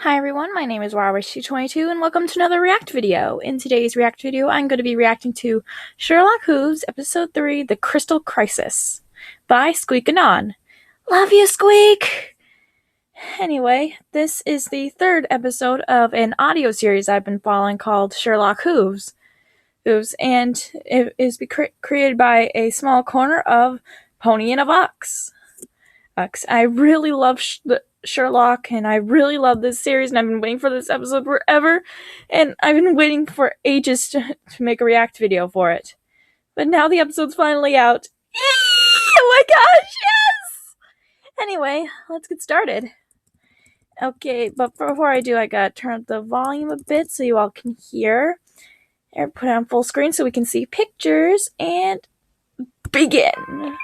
Hi everyone, my name is Waterwitch and welcome to another React video. In today's React video, I'm going to be reacting to Sherlock Hooves, Episode 3, The Crystal Crisis, by Squeak Anon. Love you, Squeak! Anyway, this is the third episode of an audio series I've been following called Sherlock Hooves, and it is created by a small corner of Pony in a Box. I really love Sherlock, and I really love this series, and I've been waiting for this episode forever, and I've been waiting for ages to make a react video for it. But now the episode's finally out. Oh my gosh, yes! Anyway, let's get started. Okay, but before I do, I gotta turn up the volume a bit so you all can hear. And put it on full screen so we can see pictures, and begin!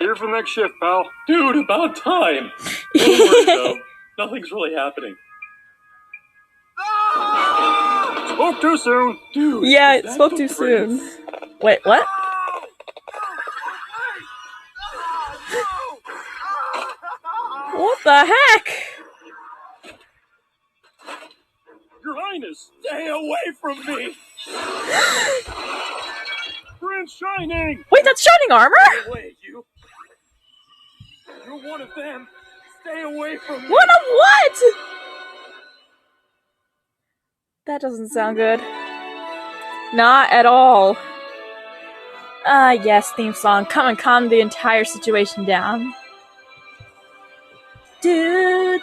Here for the next shift, pal. Dude, about time. Don't worry, though. Nothing's really happening. Spoke too soon. Dude, yeah, it spoke too soon. Wait, what? What the heck? Your Highness, stay away from me. Prince Shining. Wait, that's Shining Armor? Stay away, you. You're one of them. Stay away from me. One of what? That doesn't sound good. Not at all. Yes, theme song. Come and calm the entire situation down. Do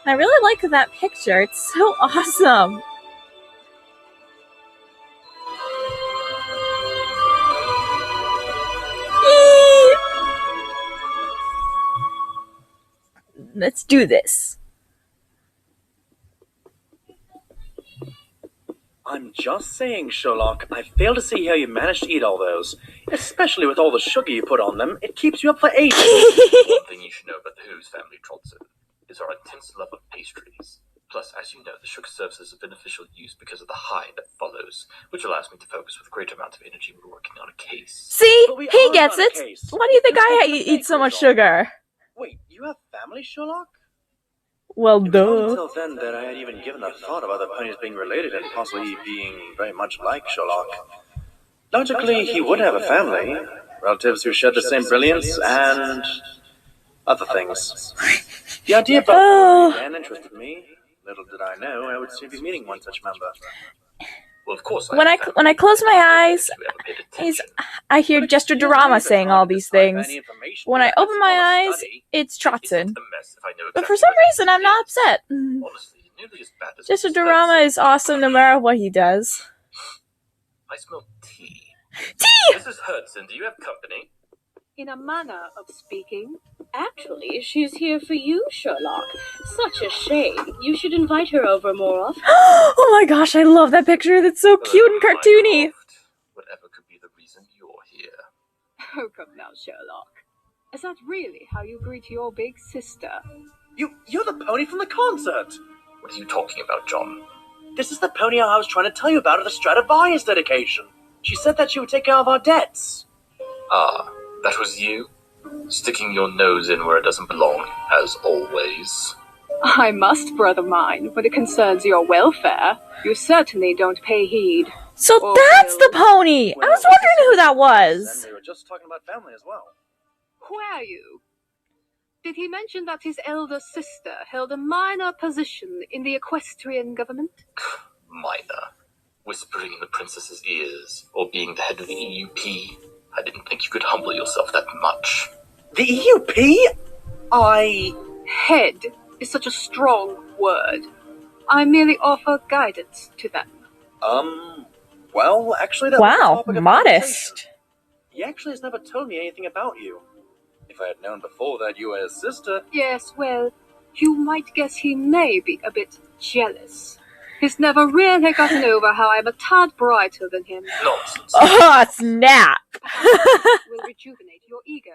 I really like that picture. It's so awesome. Let's do this. I'm just saying, Sherlock, I fail to see how you managed to eat all those. Especially with all the sugar you put on them, it keeps you up for ages. One thing you should know about the Hooves family, Trotson, is our intense love of pastries. Plus, as you know, the sugar serves as a beneficial use because of the high that follows, which allows me to focus with a greater amount of energy when working on a case. See? He gets it! Why do you think I eat so much sugar? Wait, you have family, Sherlock? Well, It was duh. not until then that I had even given a thought of other ponies being related and possibly being very much like Sherlock. Logically, he would have a family, relatives who shared the same brilliance, and other things. The idea of a man interested me. Little did I know I would soon be meeting one such member. Well, of course, When I close my eyes, I hear Jester Dorama saying all these things. When I open my eyes, it's Trotson. But for some reason, I'm not upset. Jester Dorama is awesome no matter what he does. I smell tea. Tea! Mrs. Hudson, do you have company? In a manner of speaking. Actually, she's here for you, Sherlock. Such a shame. You should invite her over more often. Oh my gosh, I love that picture. That's so cute and cartoony. Whatever could be the reason you're here. Oh, come now, Sherlock. Is that really how you greet your big sister? You're the pony from the concert! What are you talking about, John? This is the pony I was trying to tell you about at the Stradivarius dedication. She said that she would take care of our debts. Ah, that was you? Sticking your nose in where it doesn't belong, as always. I must, brother mine, when it concerns your welfare. You certainly don't pay heed. So that's the pony! I was wondering who that was. And we were just talking about family as well. Were you? Did he mention that his elder sister held a minor position in the equestrian government? Minor. Whispering in the princess's ears, or being the head of the EUP. I didn't think you could humble yourself that much. The EUP? Head is such a strong word. I merely offer guidance to them. Well, actually that was the topic of modest. conversation. He actually has never told me anything about you. If I had known before that you were his sister... Yes, well, you might guess he may be a bit jealous. He's never really gotten over how I'm a tad brighter than him. Nonsense. Oh, snap! Will rejuvenate your ego.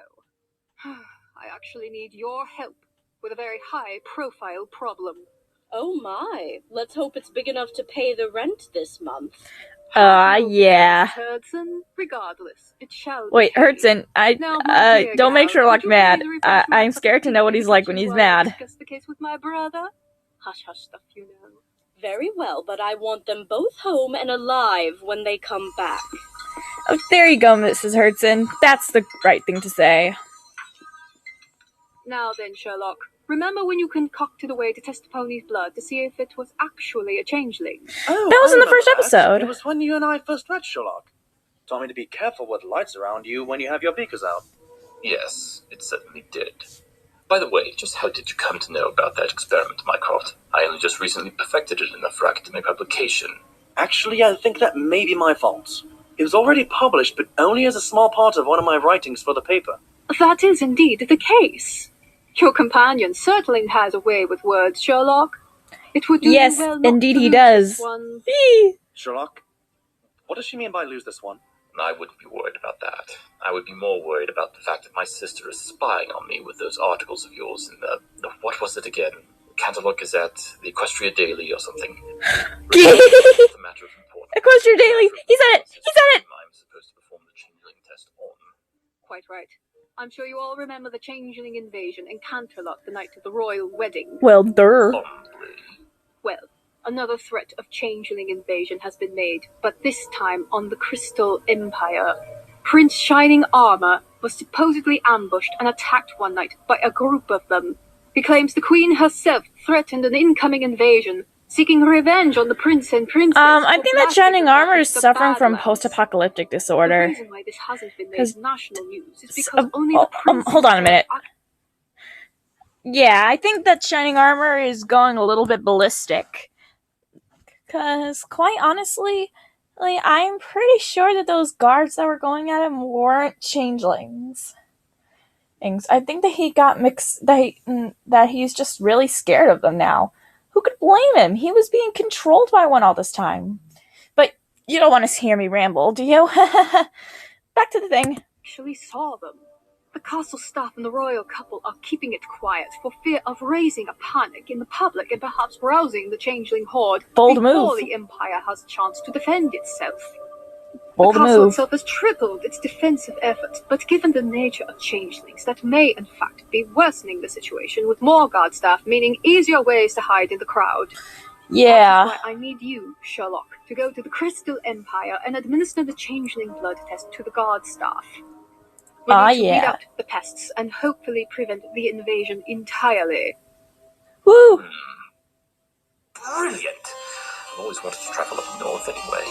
I actually need your help with a very high-profile problem. Oh my, let's hope it's big enough to pay the rent this month. Yeah. Hudson, regardless, it shall Wait, be paid. Hudson, Now, my dear don't make gal, Sherlock could you mad. please refresh my I'm scared to know what he's like when he's while I mad. discuss the case with my brother? Hush, hush stuff, you know. Very well, but I want them both home and alive when they come back. Oh, there you go, Mrs. Hudson. That's the right thing to say. Now then, Sherlock, remember when you concocted a way to test the pony's blood to see if it was actually a changeling? Oh, That was I in the remember first that. episode. It was when you and I first met, Sherlock. Told me to be careful with lights around you when you have your beakers out. Yes, it certainly did. By the way, just how did you come to know about that experiment, Mycroft? I only just recently perfected it enough for academic publication. Actually, I think that may be my fault. It was already published, but only as a small part of one of my writings for the paper. That is indeed the case. Your companion certainly has a way with words, Sherlock. It would do Yes, you well not indeed to he lose does. this one. Sherlock, what does she mean by lose this one? I wouldn't be worried about that. I would be more worried about the fact that my sister is spying on me with those articles of yours in the what was it again? Canterlot Gazette, the Equestria Daily, or something. It's a matter of importance. Equestria Daily! He said it! He said it! I'm supposed to perform the changeling test on. Quite right. I'm sure you all remember the changeling invasion in Canterlot the night of the royal wedding. Well, durr. Well, another threat of changeling invasion has been made, but this time on the Crystal Empire. Prince Shining Armor was supposedly ambushed and attacked one night by a group of them. He claims the Queen herself threatened an incoming invasion, seeking revenge on the prince and princess. I think that Shining Armor is the suffering from Badlands. post-apocalyptic The disorder. reason why this hasn't been made 'Cause- national news is because only the prince. hold on a minute. Yeah, I think that Shining Armor is going a little bit ballistic. Because, quite honestly, like, I'm pretty sure that those guards that were going at him weren't changelings. I think that he got mixed, that he's just really scared of them now. Who could blame him? He was being controlled by one all this time. But you don't want to hear me ramble, do you? Back to the thing. Actually saw them. The castle staff and the royal couple are keeping it quiet for fear of raising a panic in the public and perhaps rousing the changeling horde Bold before move. the Empire has a chance to defend itself. Bold the castle move. itself has tripled its defensive efforts, but given the nature of changelings, that may in fact be worsening the situation with more guard staff, meaning easier ways to hide in the crowd. Yeah. That is why I need you, Sherlock, to go to the Crystal Empire and administer the changeling blood test to the guard staff. We need to weed out the pests and hopefully prevent the invasion entirely. Woo! Brilliant! I've always wanted to travel up north anyway.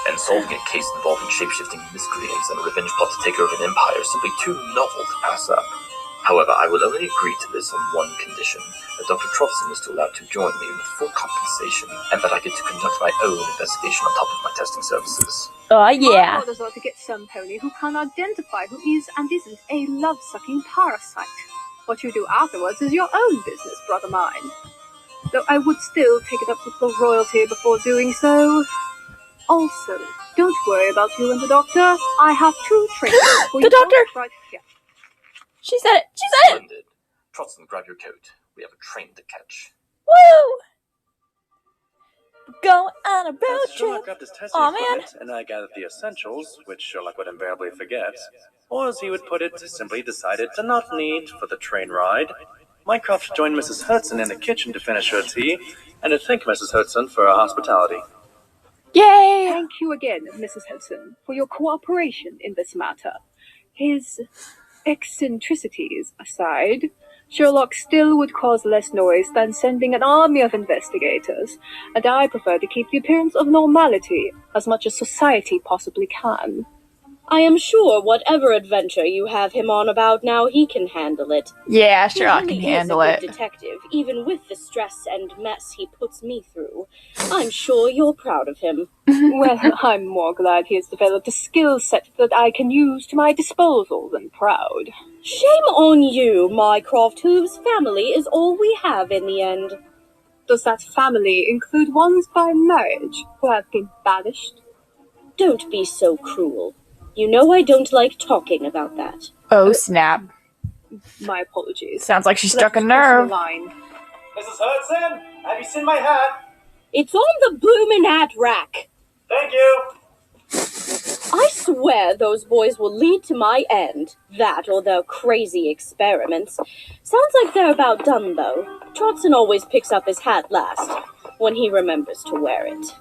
And solving a case involving shape-shifting miscreants and a revenge plot to take over an empire is simply too novel to pass up. However, I will only agree to this on one condition, that Dr. Trotson is still allowed to join me with full compensation, and that I get to conduct my own investigation on top of my testing services. Oh, My yeah. orders are to get some pony who can identify who is and isn't a love-sucking parasite. What you do afterwards is your own business, brother mine. Though I would still take it up with the royalty before doing so. Also, don't worry about you and the doctor. I have 2 trainers for The you doctor! both right here. She said it! She said it! Splendid. Trotson, grab your coat. We have a train to catch. Woo! Go on a road As Sherlock trip. grabbed his testing equipment, and I gathered the essentials, which Sherlock would invariably forget, or as he would put it, simply decided to not need for the train ride, Mycroft joined Mrs. Hudson in the kitchen to finish her tea, and to thank Mrs. Hudson for her hospitality. Yay! Thank you again, Mrs. Hudson, for your cooperation in this matter. His eccentricities aside, Sherlock still would cause less noise than sending an army of investigators, and I prefer to keep the appearance of normality as much as society possibly can. I am sure whatever adventure you have him on about now, he can handle it. Yeah, He Sherlock really can handle is a it. good detective, even with the stress and mess he puts me through. I'm sure you're proud of him. Well, I'm more glad he has developed a skill set that I can use to my disposal than proud. Shame on you, Mycroft, whose family is all we have in the end. Does that family include ones by marriage who have been banished? Don't be so cruel. You know I don't like talking about that. Oh, snap. My apologies. Sounds like she struck a Let's cross the nerve. line. Mrs. Hudson, have you seen my hat? It's on the bloomin' hat rack. Thank you. I swear those boys will lead to my end. That or their crazy experiments. Sounds like they're about done, though. Trotson always picks up his hat last, when he remembers to wear it.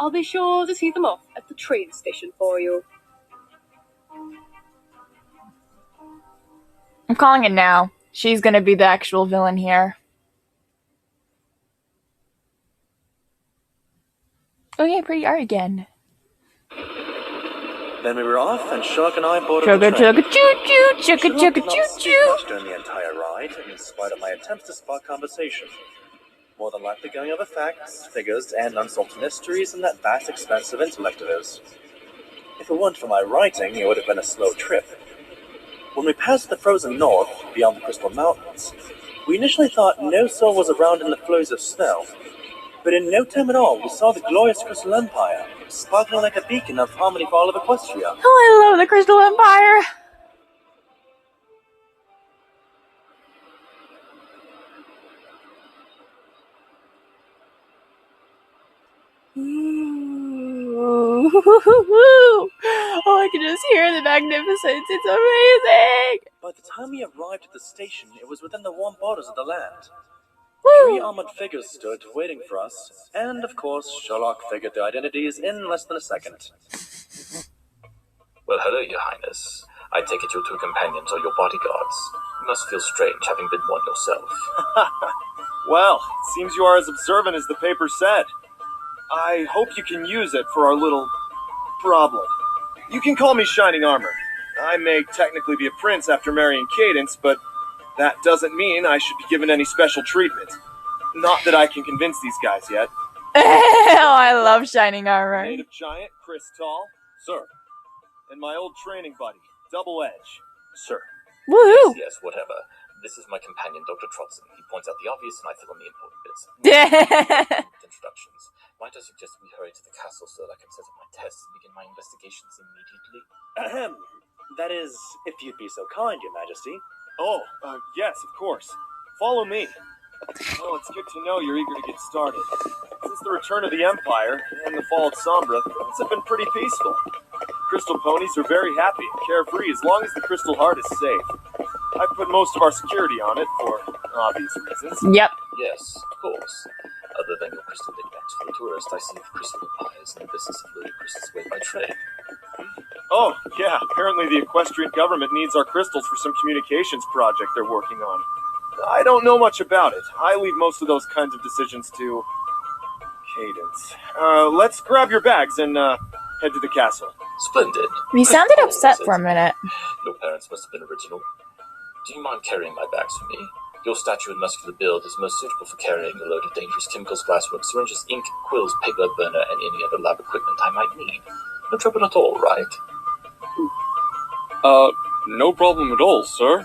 I'll be sure to see them off at the train station for you. I'm calling it now. She's gonna be the actual villain here. Oh yeah, pretty art again. Then we were off, and Sherlock and I boarded Chugga the train. chugga choo choo, chugga Sherlock chugga did not choo speak choo. much during the entire ride, in spite of my attempts to spark conversation. More than likely going over facts, figures, and unsolved mysteries in that vast expanse of intellect of his. If it weren't for my writing, it would have been a slow trip. When we passed the frozen north, beyond the Crystal Mountains, we initially thought no soul was around in the flurries of snow. But in no time at all, we saw the glorious Crystal Empire, sparkling like a beacon of harmony for all of Equestria. Oh, I love the Crystal Empire. Ooh. Oh, I can just hear the magnificence. It's amazing. By the time we arrived at the station, it was within the warm borders of the land. Woo. 3 armored figures stood, waiting for us, and of course, Sherlock figured their identities in less than a second. Well, hello, Your Highness. I take it your 2 companions are your bodyguards. You must feel strange having been one yourself. Well, it seems you are as observant as the paper said. I hope you can use it for our little problem. You can call me Shining Armor. I may technically be a prince after marrying Cadence, but that doesn't mean I should be given any special treatment. Not that I can convince these guys yet. Oh, I love Shining Armor. Native giant, Chris Tall. Sir. And my old training buddy, Double Edge. Sir. Woohoo. Yes, whatever. This is my companion, Dr. Trotson. He points out the obvious and I fill in the important bits. Introductions. Might I suggest we hurry to the castle so that I can set up my tests and begin my investigations immediately? Ahem. That is, if you'd be so kind, Your Majesty. Oh, yes, of course. Follow me. Well, it's good to know you're eager to get started. Since the return of the Empire and the fall of Sombra, things have been pretty peaceful. Crystal ponies are very happy and carefree as long as the Crystal Heart is safe. I've put most of our security on it for obvious reasons. Yep. Yes, of course. Other than your crystal knickknacks for the tourist, I see the Crystal Empire is in the business of luring crystals away by trade. Oh, yeah, apparently the Equestrian government needs our crystals for some communications project they're working on. I don't know much about it. I leave most of those kinds of decisions to Cadence. Let's grab your bags and head to the castle. Splendid. You sounded upset for a minute. Your parents must have been original. Do you mind carrying my bags for me? Your statue and muscular build is most suitable for carrying a load of dangerous chemicals, glasswork, syringes, ink, quills, piglet burner, and any other lab equipment I might need. No trouble at all, right? No problem at all, sir.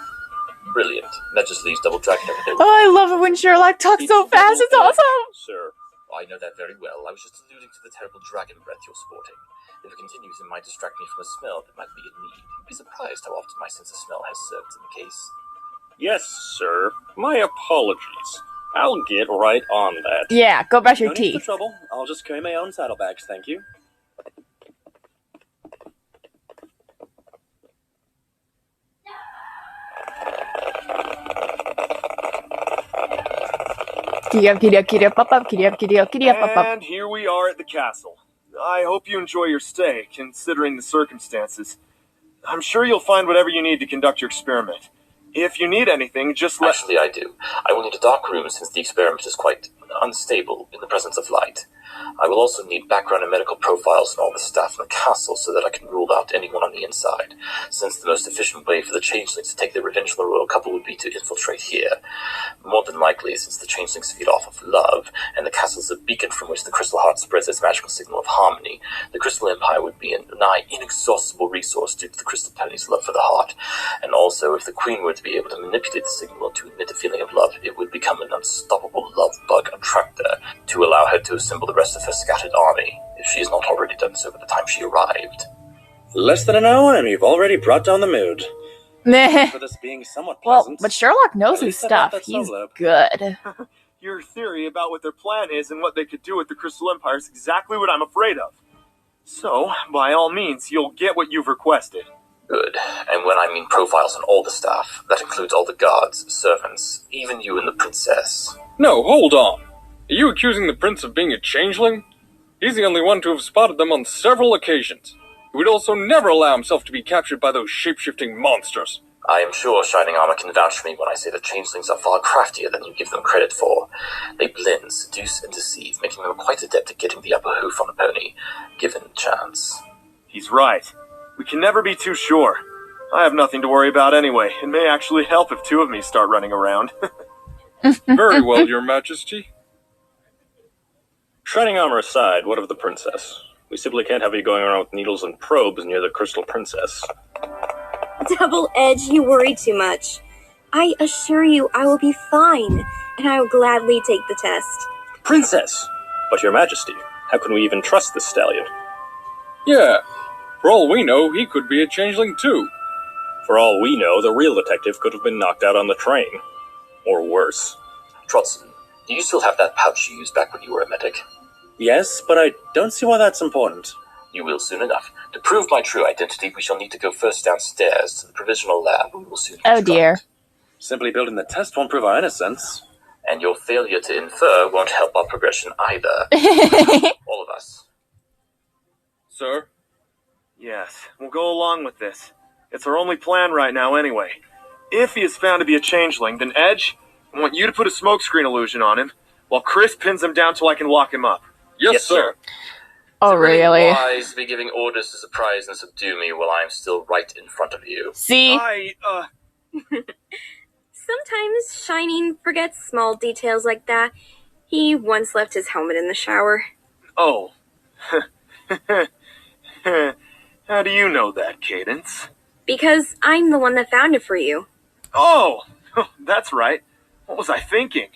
Brilliant. That just leaves Double Dragon over there. Oh, I love it when Sherlock talks so fast. It's awesome. Sir. I know that very well. I was just alluding to the terrible dragon breath you're sporting. If it continues, it might distract me from a smell that might be in need. You'd be surprised how often my sense of smell has served in the case. Yes, sir. My apologies. I'll get right on that. Yeah, go brush your No need for teeth. trouble. I'll just carry my own saddlebags, thank you. Giddy up, giddy up, giddy up, up, giddy up, giddy up, giddy up, up. And here we are at the castle. I hope you enjoy your stay, considering the circumstances. I'm sure you'll find whatever you need to conduct your experiment. If you need anything, just let... Actually, I do. I will need a dark room since the experiment is quite unstable in the presence of light. I will also need background and medical profiles from all the staff in the castle so that I can rule out anyone on the inside, since the most efficient way for the changelings to take their revenge on the royal couple would be to infiltrate here. More than likely, since the changelings feed off of love, and the castle is a beacon from which the Crystal Heart spreads its magical signal of harmony, the Crystal Empire would be a nigh inexhaustible resource due to the Crystal Pony's love for the heart. And also, if the Queen were to be able to manipulate the signal to emit a feeling of love, it would become an unstoppable love bug attractor to allow her to assemble the rest of her scattered army, if she has not already done so by the time she arrived. Less than an hour and we've already brought down the mood. Meh. For this being somewhat Well, pleasant. but Sherlock knows At his least I bought stuff. that He's solo. good. Your theory about what their plan is and what they could do with the Crystal Empire is exactly what I'm afraid of. So, by all means, you'll get what you've requested. Good. And when I mean profiles on all the staff, that includes all the guards, servants, even you and the princess. No, hold on. Are you accusing the prince of being a changeling? He's the only one to have spotted them on several occasions. He would also never allow himself to be captured by those shape-shifting monsters. I am sure Shining Armor can vouch for me when I say that changelings are far craftier than you give them credit for. They blend, seduce, and deceive, making them quite adept at getting the upper hoof on a pony, given chance. He's right. We can never be too sure. I have nothing to worry about anyway. It may actually help if two of me start running around. Very well, Your Majesty. Shining armor aside, what of the princess? We simply can't have you going around with needles and probes near the Crystal Princess. Double Edge, you worry too much. I assure you I will be fine, and I will gladly take the test. Princess! But Your Majesty, how can we even trust this stallion? Yeah. For all we know, he could be a changeling too. For all we know, the real detective could have been knocked out on the train. Or worse. Trotson, do you still have that pouch you used back when you were a medic? Yes, but I don't see why that's important. You will soon enough. To prove my true identity, we shall need to go first downstairs to the provisional lab. We will soon Oh dear. Simply building the test won't prove our innocence. And your failure to infer won't help our progression either. All of us. Sir? Yes, we'll go along with this. It's our only plan right now anyway. If he is found to be a changeling, then Edge, I want you to put a smokescreen illusion on him, while Chris pins him down till I can lock him up. Yes, sir. Oh, really? Wise to be giving orders to surprise and subdue me while I am still right in front of you. See? Sometimes Shining forgets small details like that. He once left his helmet in the shower. Oh. How do you know that, Cadence? Because I'm the one that found it for you. Oh, that's right. What was I thinking?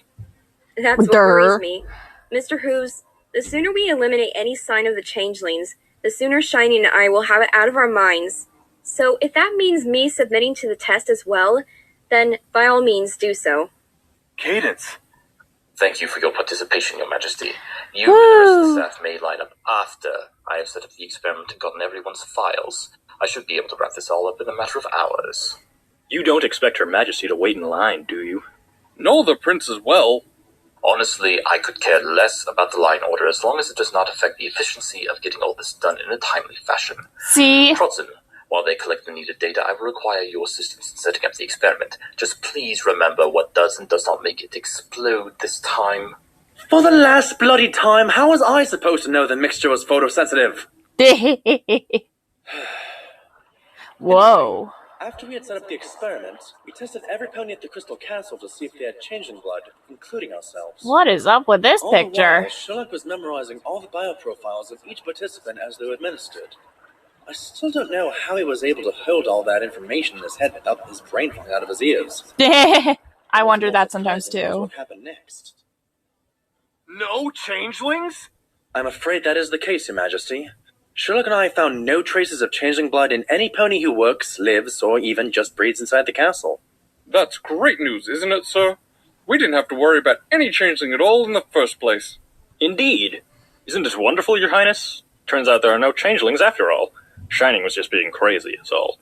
That's what worries me. Mr. Hooves, the sooner we eliminate any sign of the changelings, the sooner Shining and I will have it out of our minds. So if that means me submitting to the test as well, then by all means do so. Cadence. Thank you for your participation, Your Majesty. You and the rest of the staff may line up after I have set up the experiment and gotten everyone's files. I should be able to wrap this all up in a matter of hours. You don't expect Her Majesty to wait in line, do you? Know the prince as well. Honestly, I could care less about the line order as long as it does not affect the efficiency of getting all this done in a timely fashion. See? Trotson, while they collect the needed data, I will require your assistance in setting up the experiment. Just please remember what does and does not make it explode this time. For the last bloody time, how was I supposed to know the mixture was photosensitive? Whoa. After we had set up the experiment, we tested every pony at the Crystal Castle to see if they had changeling blood, including ourselves. What is up with this All the picture? while, Sherlock was memorizing all the bioprofiles of each participant as they were administered. I still don't know how he was able to hold all that information in his head without his brain falling out of his ears. I wonder that sometimes too. What happened next? No changelings? I'm afraid that is the case, Your Majesty. Sherlock and I found no traces of changeling blood in any pony who works, lives, or even just breeds inside the castle. That's great news, isn't it, sir? We didn't have to worry about any changeling at all in the first place. Indeed. Isn't it wonderful, Your Highness? Turns out there are no changelings after all. Shining was just being crazy, is all.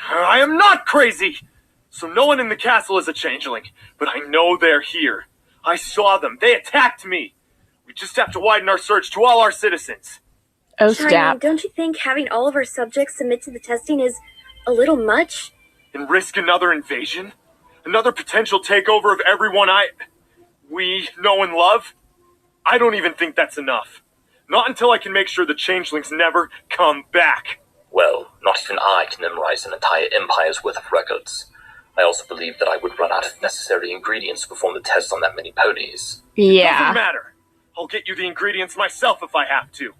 I am not crazy! So no one in the castle is a changeling, but I know they're here. I saw them. They attacked me. We just have to widen our search to all our citizens. Oh, Shining, snap. don't you think having all of our subjects submit to the testing is a little much? And risk another invasion? Another potential takeover of everyone we know and love? I don't even think that's enough. Not until I can make sure the changelings never come back. Well, not even I can memorize an entire empire's worth of records. I also believe that I would run out of necessary ingredients to perform the test on that many ponies. Doesn't Yeah. matter. I'll get you the ingredients myself if I have to.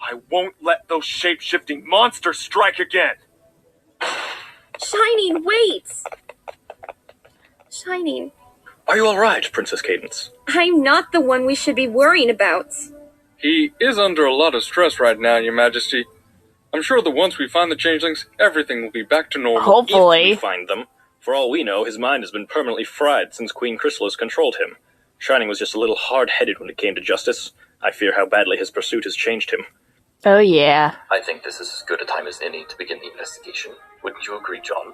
I won't let those shape-shifting monsters strike again. Shining, wait! Shining, Are you all right, Princess Cadence? I'm not the one we should be worrying about. He is under a lot of stress right now, Your Majesty. I'm sure that once we find the changelings, everything will be back to normal. Hopefully. If we find them. For all we know, his mind has been permanently fried since Queen Chrysalis controlled him. Shining was just a little hard-headed when it came to justice. I fear how badly his pursuit has changed him. Oh, yeah. I think this is as good a time as any to begin the investigation. Wouldn't you agree, John?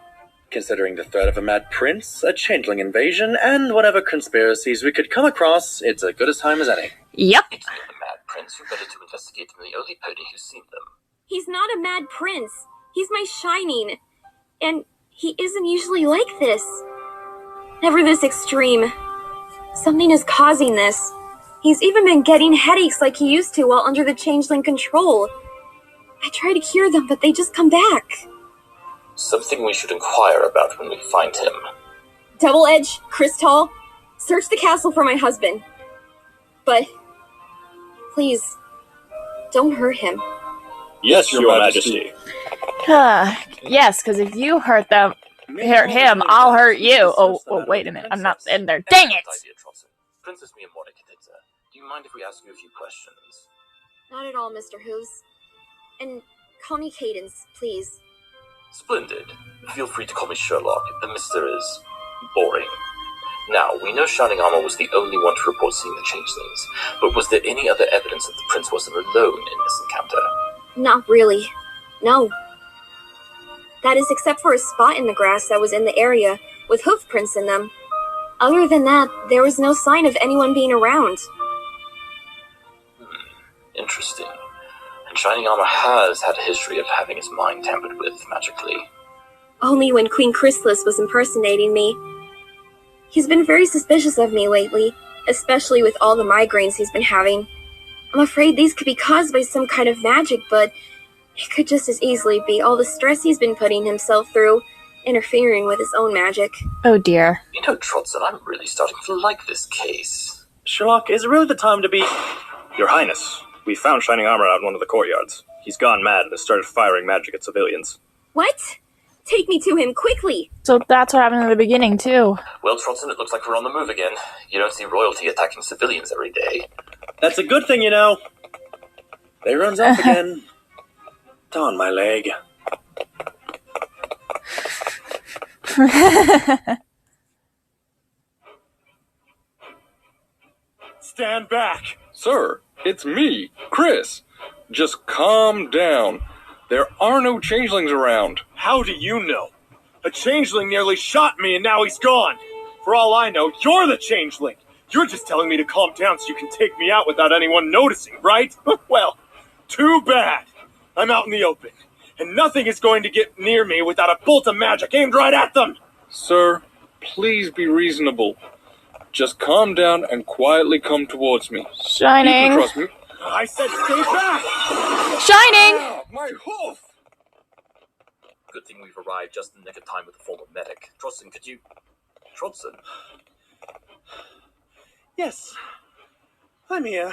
Considering the threat of a mad prince, a changeling invasion, and whatever conspiracies we could come across, it's as good a time as any. Yep. Speaking of the Mad Prince, you're better to investigate than the only pony who's seen them. He's not a mad prince. He's my Shining. And he isn't usually like this. Never this extreme. Something is causing this. He's even been getting headaches like he used to while under the changeling control. I try to cure them, but they just come back. Something we should inquire about when we find him. Double Edge, Crystal, search the castle for my husband. But please, don't hurt him. Yes, Your Majesty. Yes, because if you hurt him, I'll hurt you. Oh, wait a minute. I'm not in there. Dang it! Idea, Trotson. Princess Miyamori Kadita, do you mind if we ask you a few questions? Not at all, Mr. Hooves. And call me Cadence, please. Splendid. Feel free to call me Sherlock. The Mr. is boring. Now, we know Shining Armor was the only one to report seeing the changelings, but was there any other evidence that the prince wasn't alone in this encounter? Not really. No. That is except for a spot in the grass that was in the area, with hoof prints in them. Other than that, there was no sign of anyone being around. Interesting. And Shining Armor has had a history of having his mind tampered with magically. Only when Queen Chrysalis was impersonating me. He's been very suspicious of me lately, especially with all the migraines he's been having. I'm afraid these could be caused by some kind of magic, but it could just as easily be all the stress he's been putting himself through, interfering with his own magic. Oh, dear. You know, Trotson, I'm really starting to like this case. Sherlock, is it really the time to be... Your Highness, we found Shining Armor out in one of the courtyards. He's gone mad and has started firing magic at civilians. What? Take me to him, quickly! So that's what happened in the beginning, too. Well, Trotson, it looks like we're on the move again. You don't see royalty attacking civilians every day. That's a good thing, you know. They runs off again. Darn my leg. Stand back! Sir, it's me, Chris. Just calm down. There are no changelings around. How do you know? A changeling nearly shot me and now he's gone. For all I know, you're the changeling. You're just telling me to calm down so you can take me out without anyone noticing, right? Well, too bad. I'm out in the open, and nothing is going to get near me without a bolt of magic aimed right at them. Sir, please be reasonable. Just calm down and quietly come towards me. You Shining. can trust me. I said stay back! Shining! Ah, my hoof! Good thing we've arrived just in the nick of time with the former medic. Trotson, could you... Trotson? Yes. I'm here.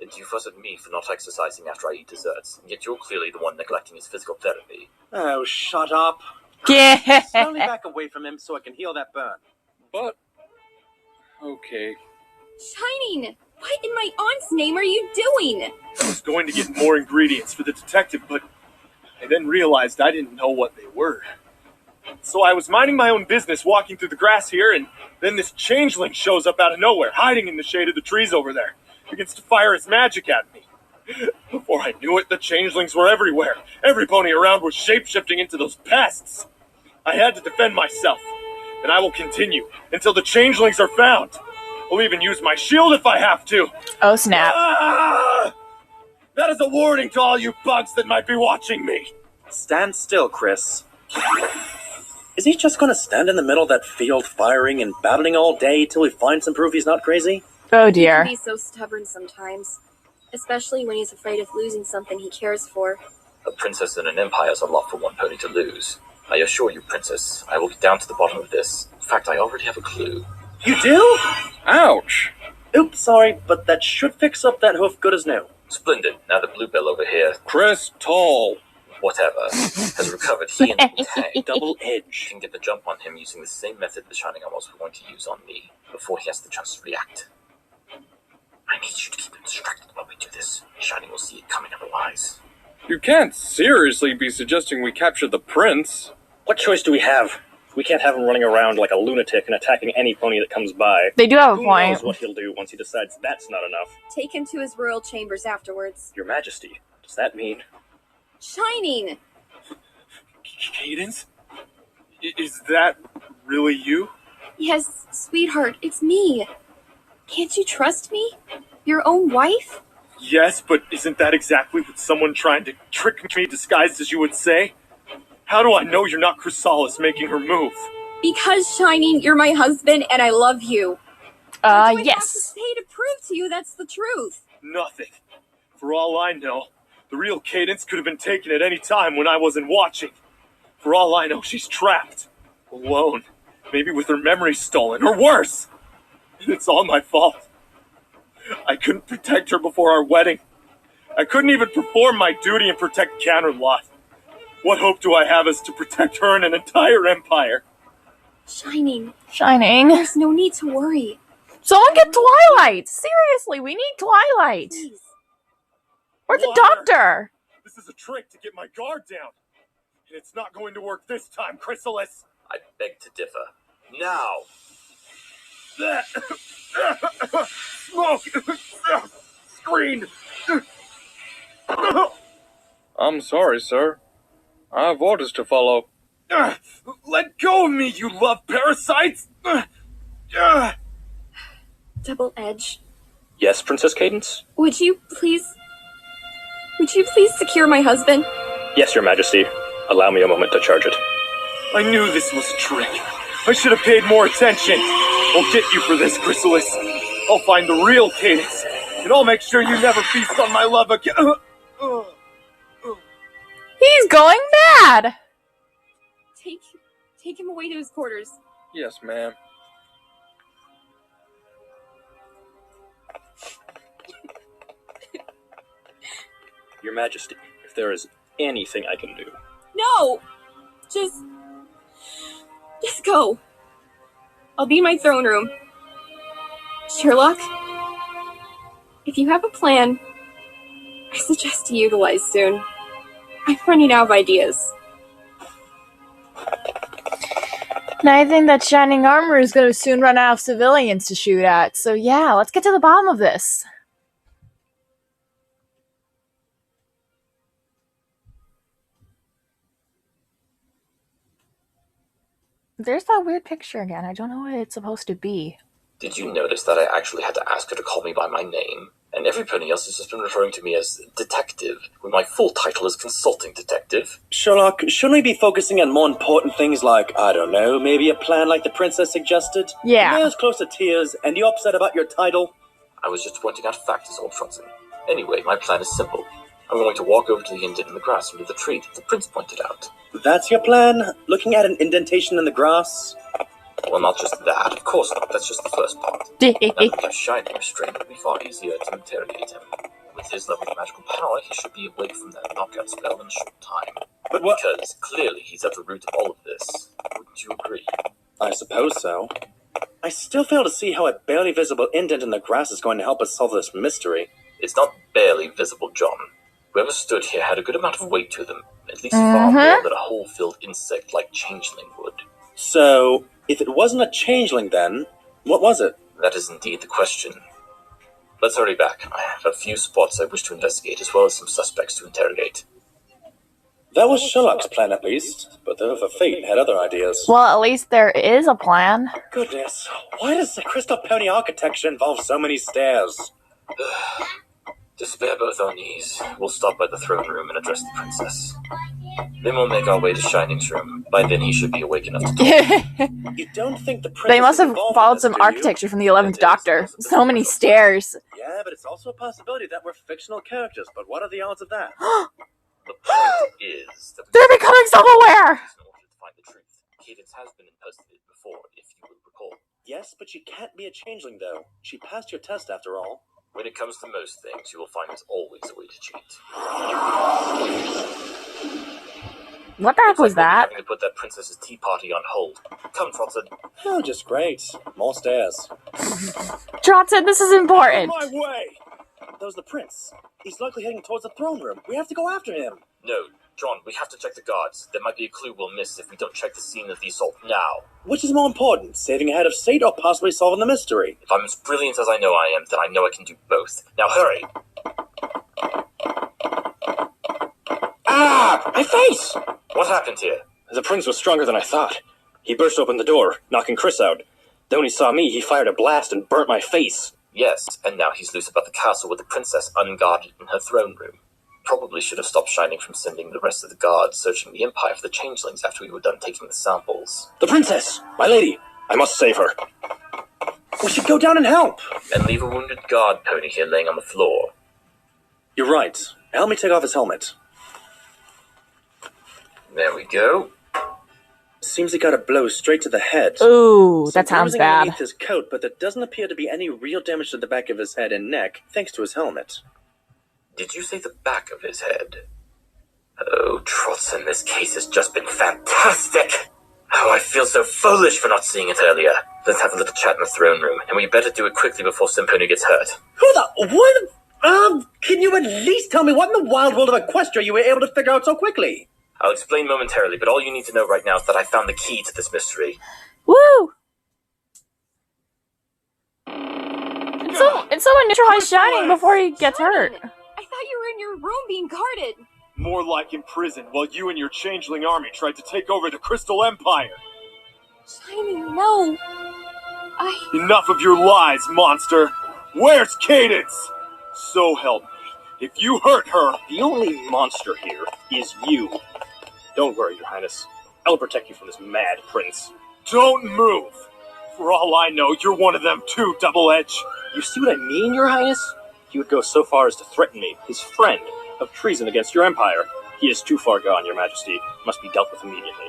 And you fuss at me for not exercising after I eat desserts, and yet you're clearly the one neglecting his physical therapy. Oh, shut up. Yeah. Slowly back away from him so I can heal that burn. But... okay. Shining! What in my aunt's name are you doing? I was going to get more ingredients for the detective, but I then realized I didn't know what they were. So I was minding my own business walking through the grass here, and then this changeling shows up out of nowhere, hiding in the shade of the trees over there. Begins to fire his magic at me. Before I knew it, the changelings were everywhere. Every pony around was shape-shifting into those pests. I had to defend myself, and I will continue until the changelings are found. I'll even use my shield if I have to. Oh, snap. Ah! That is a warning to all you bugs that might be watching me. Stand still, Chris. Is he just gonna stand in the middle of that field firing and battling all day till we find some proof he's not crazy? Oh, He dear. can be so stubborn sometimes, especially when he's afraid of losing something he cares for. A princess in an empire is a lot for one pony to lose. I assure you, Princess, I will get down to the bottom of this. In fact, I already have a clue. You do? Ouch! Oops, sorry, but that should fix up that hoof good as new. Splendid. Now that Bluebell over here, Chris Tall. whatever, has recovered, he and Tang Double edge. can get the jump on him using the same method the Shining Armor was going to use on me, before he has the chance to react. I need you to keep him distracted while we do this. Shining will see it coming otherwise. You can't seriously be suggesting we capture the prince. What choice do we have? We can't have him running around like a lunatic and attacking any pony that comes by. They do have a Who point. knows what he'll do once he decides that's not enough? Take him to his royal chambers afterwards. Your Majesty, does that mean... Shining! Cadence? Is that really you? Yes, sweetheart, it's me. Can't you trust me? Your own wife? Yes, but isn't that exactly what someone trying to trick me disguised as you would say? How do I know you're not Chrysalis making her move? Because, Shining, you're my husband and I love you. What do I have to Yes. say to prove to you that's the truth? Nothing. For all I know, the real Cadence could have been taken at any time when I wasn't watching. For all I know, she's trapped. Alone. Maybe with her memory stolen, or worse. And it's all my fault. I couldn't protect her before our wedding. I couldn't even perform my duty and protect Canterlot. What hope do I have as to protect her and an entire empire? Shining, Shining. there's no need to worry. Someone get Twilight! Seriously, we need Twilight! Please. Or the Water. doctor! This is a trick to get my guard down. And it's not going to work this time, Chrysalis. I beg to differ. Now! Smoke! Screen! I'm sorry, sir. I have orders to follow. Let go of me, you love parasites! Double Edge, Yes, Princess Cadence? would you please secure my husband? Yes, Your Majesty. Allow me a moment to charge it. I knew this was a trick. I should have paid more attention. I'll get you for this, Chrysalis. I'll find the real Cadence, and I'll make sure you never feast on my love again. He's going mad! Take him away to his quarters. Yes, ma'am. Your Majesty, if there is anything I can do... No! Just go. I'll be in my throne room. Sherlock, if you have a plan, I suggest to utilize soon. I'm running out of ideas. And I think that Shining Armor is going to soon run out of civilians to shoot at. So yeah, let's get to the bottom of this. There's that weird picture again. I don't know what it's supposed to be. Did you notice that I actually had to ask her to call me by my name? And everybody else has just been referring to me as detective, when my full title is consulting detective. Sherlock, shouldn't we be focusing on more important things like, I don't know, maybe a plan like the princess suggested? Yeah. The mayor's close to tears, and you're upset about your title? I was just pointing out facts, old Trotson. Anyway, my plan is simple. I'm going to walk over to the indent in the grass under the tree that the prince pointed out. That's your plan? Looking at an indentation in the grass? Well, not just that. Of course not. That's just the first part. Now that we have Shining restrained, it will be far easier to interrogate him. With his level of magical power, he should be awake from that knockout spell in a short time. But what? Because clearly he's at the root of all of this. Wouldn't you agree? I suppose so. I still fail to see how a barely visible indent in the grass is going to help us solve this mystery. It's not barely visible, John. Whoever stood here had a good amount of weight to them. At least far more than a hole-filled insect like Changeling would. So, if it wasn't a changeling then, what was it? That is indeed the question. Let's hurry back. I have a few spots I wish to investigate, as well as some suspects to interrogate. That was Sherlock's plan at least, but the Hoof of Fate had other ideas. Well, at least there is a plan. Goodness, why does the Crystal Pony architecture involve so many stairs? To spare both our knees, we'll stop by the throne room and address the princess. Then we'll make our way to Shining's room. By then he should be awake enough to talk. You don't think the princess They must is have involved in followed this, some do you? architecture from the 11th Doctor. So many stairs. Yeah, but it's also a possibility that we're fictional characters, but what are the odds of that? The point is that They're becoming self-aware! in order to find the truth. Cadence has been impersonated before, if you will recall. Yes, but she can't be a changeling, though. She passed your test, after all. When it comes to most things, you will find there's always a way to cheat. What the heck was that? Having to put that princess's tea party on hold. Come, Trotson. Oh, just great. More stairs. Trot said this is important. My way! That was the prince. He's likely heading towards the throne room. We have to go after him. No, John, we have to check the guards. There might be a clue we'll miss if we don't check the scene of the assault now. Which is more important, saving a head of state or possibly solving the mystery? If I'm as brilliant as I know I am, then I know I can do both. Now hurry! Ah! My face! What happened here? The prince was stronger than I thought. He burst open the door, knocking Chris out. Then when he saw me, he fired a blast and burnt my face. Yes, and now he's loose about the castle with the princess unguarded in her throne room. Probably should have stopped Shining from sending the rest of the guards searching the Empire for the changelings after we were done taking the samples. The princess! My lady! I must save her. We should go down and help! And leave a wounded guard pony here laying on the floor. You're right. Help me take off his helmet. There we go. Seems he got a blow straight to the head. Ooh, that sounds bruising bad. underneath his coat, but there doesn't appear to be any real damage to the back of his head and neck, thanks to his helmet. Did you say the back of his head? Oh, Trotson, this case has just been fantastic! Oh, I feel so foolish for not seeing it earlier. Let's have a little chat in the throne room, and we better do it quickly before Simponi gets hurt. Can you at least tell me what in the wild world of Equestria you were able to figure out so quickly? I'll explain momentarily, but all you need to know right now is that I found the key to this mystery. Woo! It's someone neutralize Shining before he gets hurt. I thought you were in your room being guarded. More like in prison, while you and your changeling army tried to take over the Crystal Empire. Shining, no. Enough of your lies, monster! Where's Cadence? So help me. If you hurt her... The only monster here is you. Don't worry, Your Highness. I'll protect you from this mad prince. Don't move! For all I know, you're one of them too, Double Edge. You see what I mean, Your Highness? He would go so far as to threaten me, his friend, of treason against your empire. He is too far gone, Your Majesty. Must be dealt with immediately.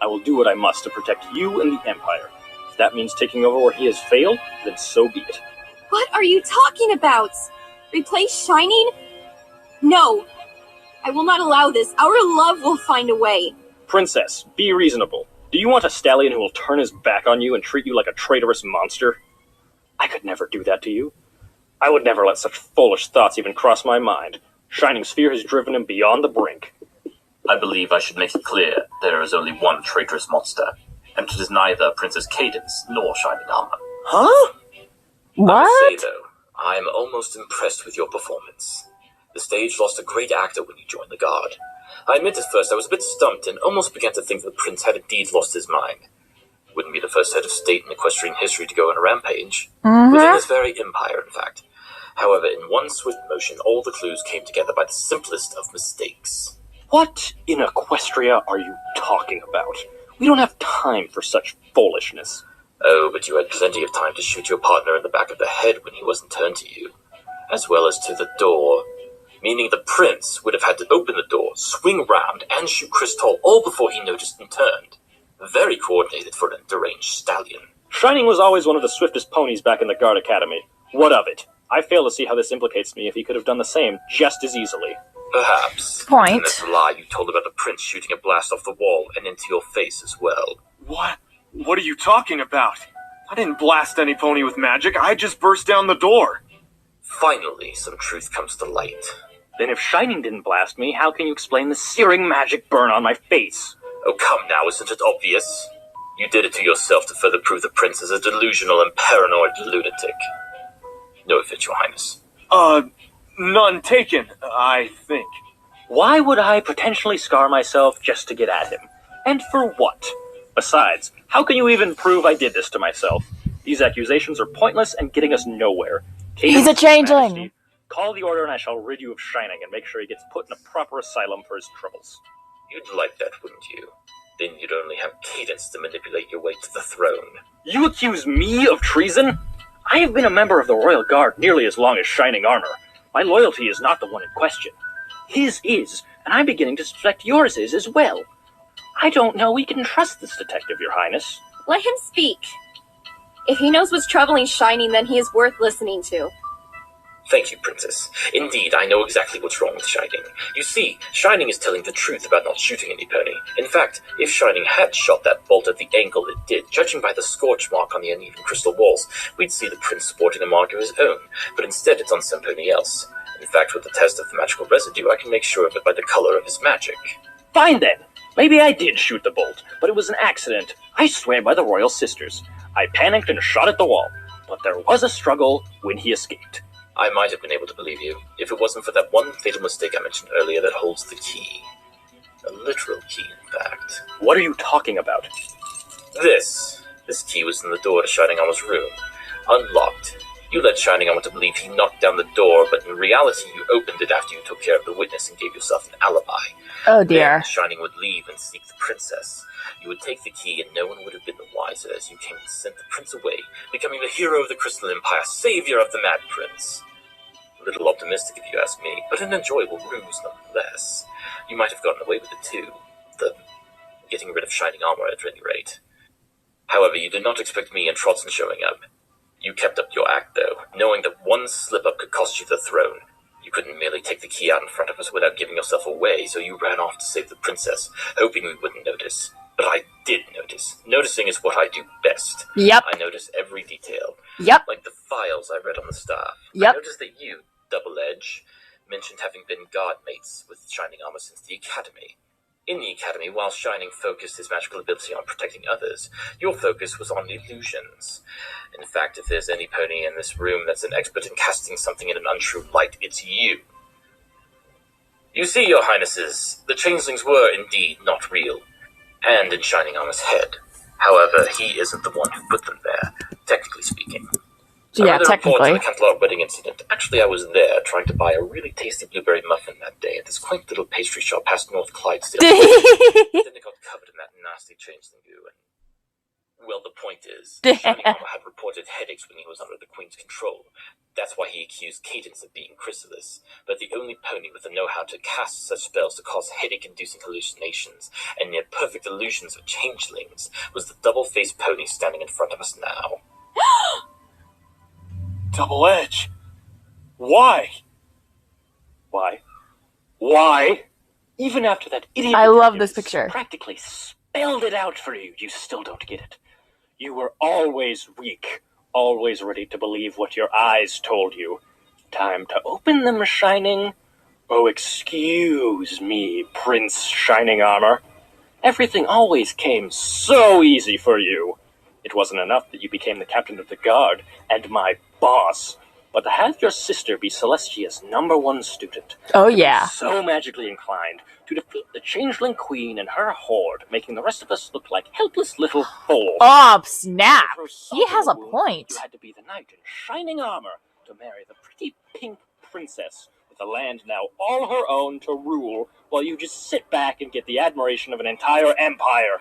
I will do what I must to protect you and the empire. If that means taking over where he has failed, then so be it. What are you talking about? Replace Shining? No. I will not allow this. Our love will find a way. Princess, be reasonable. Do you want a stallion who will turn his back on you and treat you like a traitorous monster? I could never do that to you. I would never let such foolish thoughts even cross my mind. Shining's fear has driven him beyond the brink. I believe I should make it clear there is only one traitorous monster, and it is neither Princess Cadence nor Shining Armor. Huh? What? I must say, though, I am almost impressed with your performance. The stage lost a great actor when you joined the Guard. I admit at first I was a bit stumped and almost began to think the prince had indeed lost his mind. Wouldn't be the first head of state in equestrian history to go on a rampage. Within this very empire, in fact. However, in one swift motion, all the clues came together by the simplest of mistakes. What in Equestria are you talking about? We don't have time for such foolishness. Oh, but you had plenty of time to shoot your partner in the back of the head when he wasn't turned to you. As well as to the door. Meaning the prince would have had to open the door, swing round, and shoot Crystal all before he noticed and turned. Very coordinated for a deranged stallion. Shining was always one of the swiftest ponies back in the Guard Academy. What of it? I fail to see how this implicates me if he could have done the same just as easily. Perhaps. Point. And that's a lie you told about the prince shooting a blast off the wall and into your face as well. What? What are you talking about? I didn't blast any pony with magic. I just burst down the door. Finally, some truth comes to light. Then if Shining didn't blast me, how can you explain the searing magic burn on my face? Oh, come now, isn't it obvious? You did it to yourself to further prove the prince is a delusional and paranoid lunatic. No offense, Your Highness. None taken, I think. Why would I potentially scar myself just to get at him? And for what? Besides, how can you even prove I did this to myself? These accusations are pointless and getting us nowhere. He's a changeling. Majesty, call the order and I shall rid you of Shining and make sure he gets put in a proper asylum for his troubles. You'd like that, wouldn't you? Then you'd only have Cadence to manipulate your way to the throne. You accuse me of treason? I have been a member of the Royal Guard nearly as long as Shining Armor. My loyalty is not the one in question. His is, and I'm beginning to suspect yours is as well. I don't know we can trust this detective, Your Highness. Let him speak. If he knows what's troubling Shining, then he is worth listening to. Thank you, Princess. Indeed, I know exactly what's wrong with Shining. You see, Shining is telling the truth about not shooting any pony. In fact, if Shining had shot that bolt at the angle it did, judging by the scorch mark on the uneven crystal walls, we'd see the prince sporting a mark of his own, but instead it's on some pony else. In fact, with the test of the magical residue, I can make sure of it by the color of his magic. Fine then. Maybe I did shoot the bolt, but it was an accident. I swear by the royal sisters. I panicked and shot at the wall, but there was a struggle when he escaped. I might have been able to believe you, if it wasn't for that one fatal mistake I mentioned earlier that holds the key. A literal key, in fact. What are you talking about? This key was in the door to Shining Armor's room. Unlocked. You led Shining Armor to believe he knocked down the door, but in reality you opened it after you took care of the witness and gave yourself an alibi. Oh dear. Then Shining would leave and seek the princess. You would take the key and no one would have been the wiser as you came and sent the prince away, becoming the hero of the Crystal Empire, savior of the Mad Prince. A little optimistic if you ask me, but an enjoyable ruse nonetheless. You might have gotten away with it too. The getting rid of Shining Armor at any rate. However, you did not expect me and Trotson showing up. You kept up your act, though, knowing that one slip-up could cost you the throne. You couldn't merely take the key out in front of us without giving yourself away, so you ran off to save the princess, hoping we wouldn't notice. But I did notice. Noticing is what I do best. Yep. I notice every detail. Yep. Like the files I read on the staff. Yep. I noticed that you, Double Edge, mentioned having been guard mates with Shining Armor since the Academy. In the Academy, while Shining focused his magical ability on protecting others, your focus was on illusions. In fact, if there's any pony in this room that's an expert in casting something in an untrue light, it's you. You see, Your Highnesses, the changelings were indeed not real, and in Shining Armor's head. However, he isn't the one who put them there, technically speaking. Yeah, technically. The Cantaloupe wedding incident. Actually, I was there trying to buy a really tasty blueberry muffin that day at this quaint little pastry shop past North Clydesdale. Then it got covered in that nasty changeling goo. And, well, the point is, Shining Armor had reported headaches when he was under the Queen's control. That's why he accused Cadence of being Chrysalis. But the only pony with the know-how to cast such spells to cause headache-inducing hallucinations and near-perfect illusions of changelings was the double-faced pony standing in front of us now. Double Edge. Why? Why? Even after that idiot I love this picture. Practically spelled it out for you, you still don't get it. You were always weak, always ready to believe what your eyes told you. Time to open them, Shining. Oh, excuse me, Prince Shining Armor. Everything always came so easy for you. It wasn't enough that you became the captain of the guard and my boss, but to have your sister be Celestia's #1 student. Oh yeah. So magically inclined to defeat the Changeling Queen and her horde, making the rest of us look like helpless little fools. Oh, snap. He has a point. You had to be the knight in Shining Armor to marry the pretty pink princess with a land now all her own to rule, while you just sit back and get the admiration of an entire empire.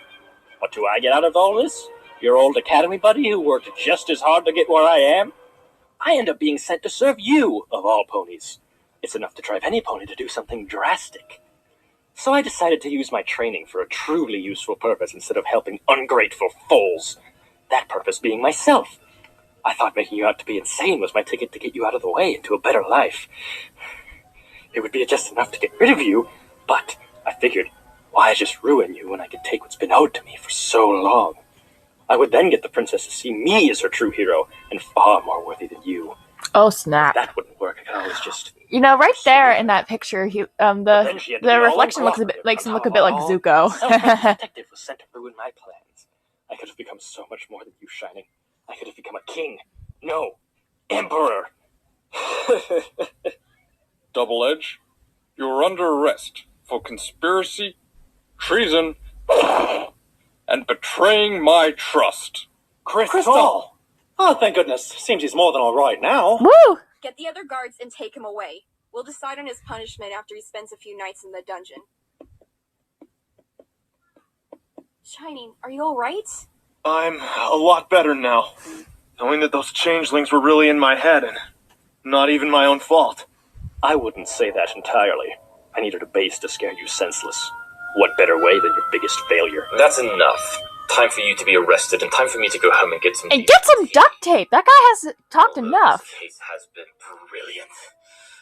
What do I get out of all this? Your old academy buddy who worked just as hard to get where I am? I end up being sent to serve you, of all ponies. It's enough to drive any pony to do something drastic. So I decided to use my training for a truly useful purpose instead of helping ungrateful fools. That purpose being myself. I thought making you out to be insane was my ticket to get you out of the way into a better life. It would be just enough to get rid of you, but I figured, why just ruin you when I could take what's been owed to me for so long? I would then get the princess to see me as her true hero, and far more worthy than you. Oh snap. That wouldn't work. I could always just... You know, right there in that picture, he the reflection looks a bit makes him look a bit like Zuko. Detective was sent to ruin my plans. I could have become so much more than you, Shining. I could have become a king. No, emperor. Double Edge, you're under arrest for conspiracy, treason, and betraying my trust. Crystal! Oh, thank goodness. Seems he's more than all right now. Woo! Get the other guards and take him away. We'll decide on his punishment after he spends a few nights in the dungeon. Shining, are you alright? I'm a lot better now, knowing that those changelings were really in my head and not even my own fault. I wouldn't say that entirely. I needed a base to scare you senseless. What better way than your biggest failure? That's enough. Time for you to be arrested, and time for me to go home and get some... And get some duct tape! That guy has talked enough. This case has been brilliant.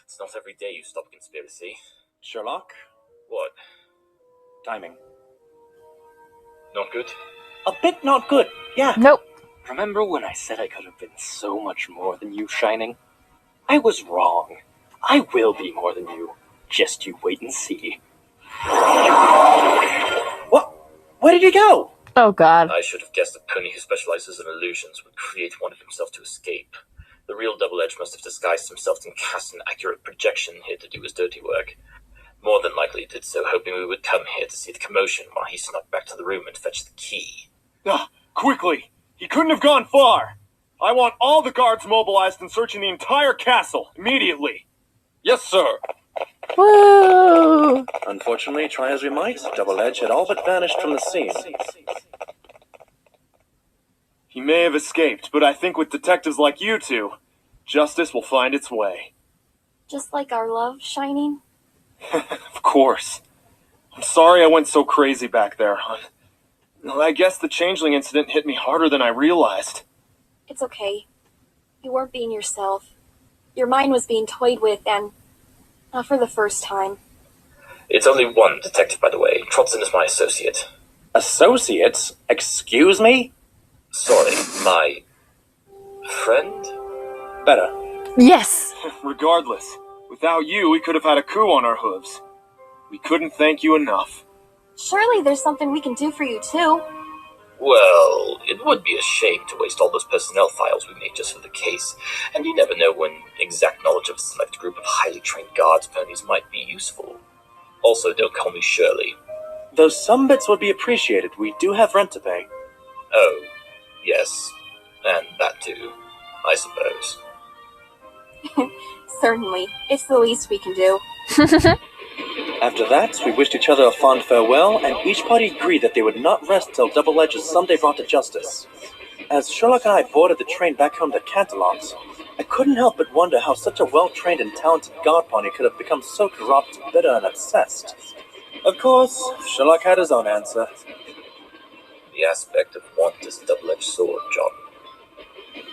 It's not every day you stop conspiracy. Sherlock? What? Timing. Not good? A bit not good, yeah. Nope. Remember when I said I could have been so much more than you, Shining? I was wrong. I will be more than you. Just you wait and see. What? Where did he go? Oh god. I should have guessed a pony who specializes in illusions would create one of himself to escape. The real Double Edge must have disguised himself and cast an accurate projection here to do his dirty work. More than likely he did so, hoping we would come here to see the commotion while he snuck back to the room and fetched the key. Quickly! He couldn't have gone far! I want all the guards mobilized and searching the entire castle, immediately! Yes, sir. Woo! Unfortunately, try as we might, Double Edge had all but vanished from the scene. He may have escaped, but I think with detectives like you two, justice will find its way. Just like our love, Shining? Of course. I'm sorry I went so crazy back there, hon. I guess the changeling incident hit me harder than I realized. It's okay. You weren't being yourself. Your mind was being toyed with, and not for the first time. It's only one detective, by the way. Trotson is my associate. Associates? Excuse me? Sorry, my... friend? Better. Yes! Regardless, without you, we could have had a coup on our hooves. We couldn't thank you enough. Surely there's something we can do for you, too. Well, it would be a shame to waste all those personnel files we made just for the case, and you never know when exact knowledge of a select group of highly trained guards ponies might be useful. Also, don't call me Shirley. Though some bits would be appreciated, we do have rent to pay. Oh, yes, and that too, I suppose. Certainly. It's the least we can do. After that, we wished each other a fond farewell, and each party agreed that they would not rest till Double Edge is someday brought to justice. As Sherlock and I boarded the train back home to Canterlot, I couldn't help but wonder how such a well-trained and talented guard pony could have become so corrupt, bitter, and obsessed. Of course, Sherlock had his own answer. The aspect of want is a double-edged sword, John.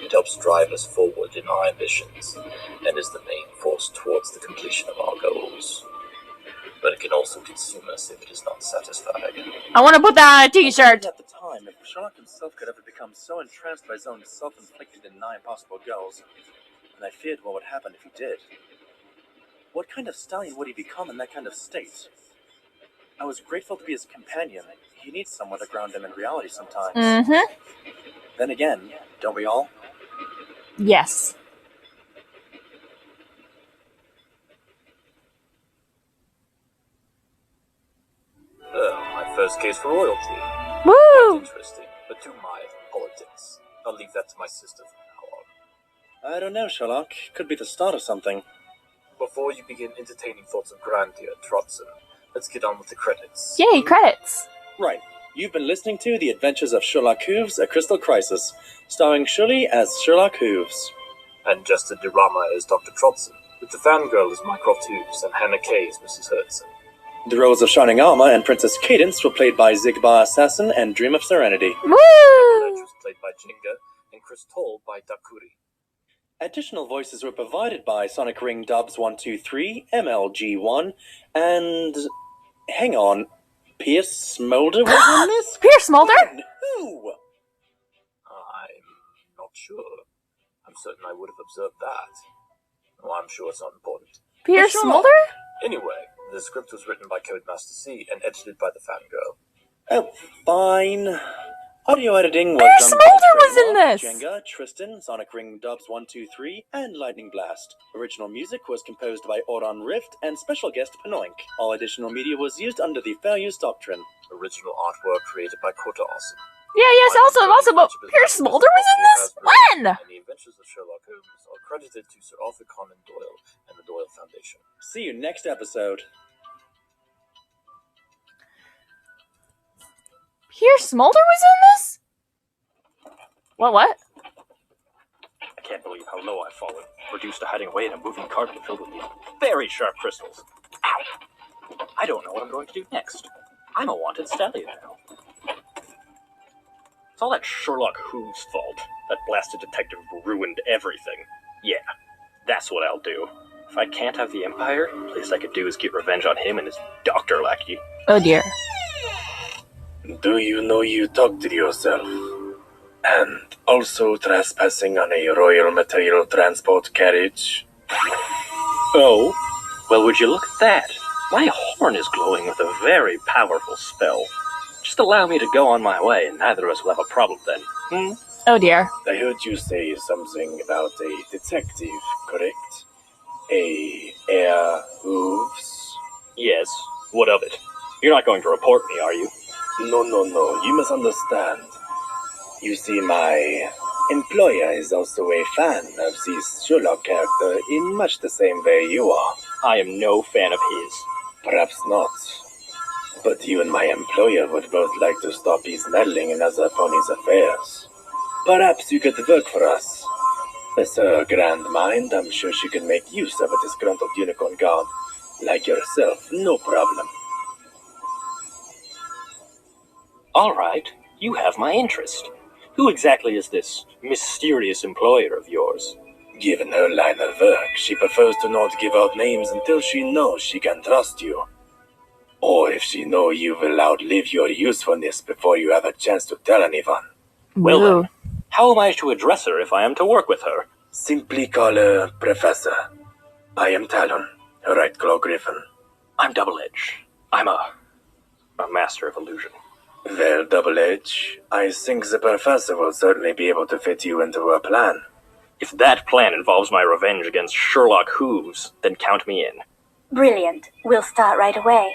It helps drive us forward in our ambitions, and is the main force towards the completion of our goals. But it can also consume us if it is not satisfied. I want to put that on a t-shirt! At the time, if Sherlock himself could ever become so entranced by his own self-inflicted and nigh impossible goals, and I feared what would happen if he did. What kind of stallion would he become in that kind of state? I was grateful to be his companion. He needs someone to ground him in reality sometimes. Mm-hmm. Then again, don't we all? Yes. My first case for royalty. Woo! Interesting, but too mild in politics. I'll leave that to my sister from now on. I don't know, Sherlock. Could be the start of something. Before you begin entertaining thoughts of grandeur, Trotson, let's get on with the credits. Yay, credits! Right. You've been listening to The Adventures of Sherlock Hooves, A Crystal Crisis, starring Shirley as Sherlock Hooves. And Justin Durama as Dr. Trotson, with the fangirl as Mycroft Hooves and Hannah Kay as Mrs. Hudson. The roles of Shining Armor and Princess Cadence were played by Zigbar Assassin and Dream of Serenity. Woo! Double Edge was played by Jinga, and Chris Toll by Dakuri. Additional voices were provided by Sonic Ring Dubs 123, MLG1, and... hang on, Pierce Smolder was in this? Pierce Smolder? Who? I'm not sure. I'm certain I would have observed that. Well, I'm sure it's not important. Pierce Smolder? Anyway, the script was written by Codemaster C and edited by the fangirl. Oh, fine. Audio editing was Pierce done by Smolder was in Trademark, this! Jenga, Tristan, Sonic Ring Dubs 123, and Lightning Blast. Original music was composed by Auron Rift and special guest Panoink. All additional media was used under the Fair Use Doctrine. Original artwork created by Kota Awesome. Yeah, yes, also, but Pierce Smolder was in this? When? And the Adventures of Sherlock Holmes are credited to Sir Arthur Conan Doyle and the Doyle Foundation. See you next episode. Pierce Smolder was in this? What? I can't believe how low I've fallen. Reduced to hiding away in a moving carpet filled with very sharp crystals. Ow! I don't know what I'm going to do next. I'm a wanted stallion now. It's all that Sherlock Hooves' fault. That blasted detective ruined everything. Yeah, that's what I'll do. If I can't have the Empire, the least I could do is get revenge on him and his doctor lackey. Oh dear. Do you know you talk to yourself? And also trespassing on a royal material transport carriage? Oh? Well, would you look at that? My horn is glowing with a very powerful spell. Just allow me to go on my way, and neither of us will have a problem then. Oh dear. I heard you say something about a detective, correct? A Air Hooves? Yes, what of it? You're not going to report me, are you? No, you must understand. You see, my employer is also a fan of this Sherlock character in much the same way you are. I am no fan of his. Perhaps not. But you and my employer would both like to stop his meddling in other ponies' affairs. Perhaps you could work for us. With her grand mind, I'm sure she can make use of a disgruntled unicorn guard like yourself, no problem. All right, you have my interest. Who exactly is this mysterious employer of yours? Given her line of work, she prefers to not give out names until she knows she can trust you. Or if she knows you will outlive your usefulness before you have a chance to tell anyone. Well Whoa. then, how am I to address her if I am to work with her? Simply call her Professor. I am Talon, her right claw griffin. I'm Double Edge. I'm a master of illusion. Well, Double Edge, I think the Professor will certainly be able to fit you into her plan. If that plan involves my revenge against Sherlock Hooves, then count me in. Brilliant. We'll start right away.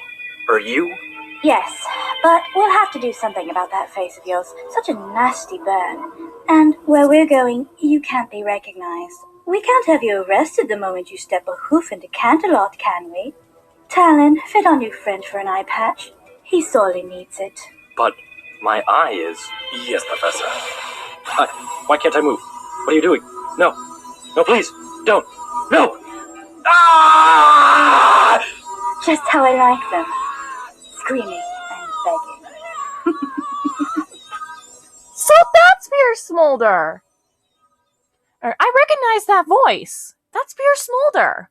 Are you? Yes, but we'll have to do something about that face of yours. Such a nasty burn. And where we're going, you can't be recognized. We can't have you arrested the moment you step a hoof into Canterlot, can we? Talon, fit our new friend for an eye patch. He sorely needs it. But my eye is... Yes, Professor. Why can't I move? What are you doing? No. No, please. Don't. No! Ah! Just how I like them. Screaming and begging. So that's Pierce Smolder. I recognize that voice. That's Pierce Smolder.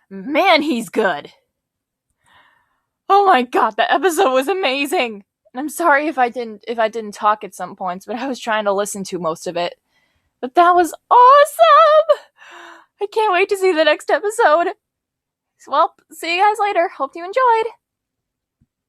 Man, he's good. Oh my god, that episode was amazing. And I'm sorry if I didn't talk at some points, but I was trying to listen to most of it. But that was awesome! I can't wait to see the next episode. Well, see you guys later. Hope you enjoyed.